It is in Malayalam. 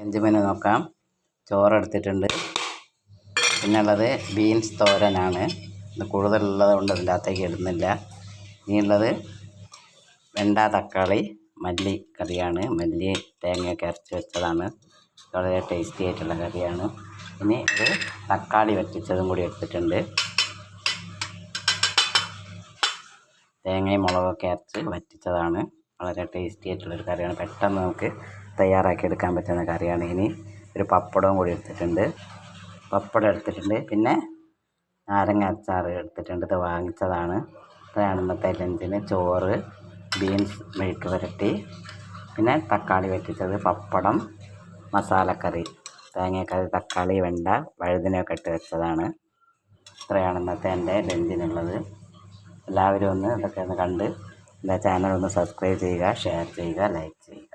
ലഞ്ച് മെനു നോക്കാം. ചോറെടുത്തിട്ടുണ്ട്. പിന്നെ ഉള്ളത് ബീൻസ് തോരനാണ്. ഇത് കൂടുതലുള്ളത് കൊണ്ട് ഇതിൻ്റെ അകത്തേക്ക് ഇടുന്നില്ല. ഇനിയുള്ളത് വെണ്ട തക്കാളി മല്ലി കറിയാണ്. മല്ലി തേങ്ങയൊക്കെ അരച്ച് വെച്ചതാണ്. വളരെ ടേസ്റ്റി ആയിട്ടുള്ള കറിയാണ്. ഇനി ഒരു തക്കാളി വറ്റിച്ചതും കൂടി എടുത്തിട്ടുണ്ട്. തേങ്ങയും മുളകൊക്കെ അരച്ച് വറ്റിച്ചതാണ്. വളരെ ടേസ്റ്റി ആയിട്ടുള്ളൊരു കറിയാണ്. പെട്ടെന്ന് നമുക്ക് തയ്യാറാക്കി എടുക്കാൻ പറ്റുന്ന കറിയാണ്. ഇനി ഒരു പപ്പടവും കൂടി എടുത്തിട്ടുണ്ട്. പിന്നെ നാരങ്ങ അച്ചാർ എടുത്തിട്ടുണ്ട്. ഇത് വാങ്ങിച്ചതാണ്. ഇത്രയാണ് ഇന്നത്തെ ലഞ്ചിന്. ചോറ്, ബീൻസ് മെഴുക്ക് പുരട്ടി, പിന്നെ തക്കാളി വറ്റിച്ചത്, പപ്പടം, മസാലക്കറി, തേങ്ങക്കറി, തക്കാളി, വെണ്ട, വഴുതനയൊക്കെ ഇട്ട് വെച്ചതാണ്. ഇത്രയാണ് ഇന്നത്തെ എൻ്റെ ലഞ്ചിനുള്ളത്. എല്ലാവരും ഇതൊക്കെ ഒന്ന് കണ്ട് എൻ്റെ ചാനൽ ഒന്ന് സബ്സ്ക്രൈബ് ചെയ്യുക, ഷെയർ ചെയ്യുക, ലൈക്ക് ചെയ്യുക.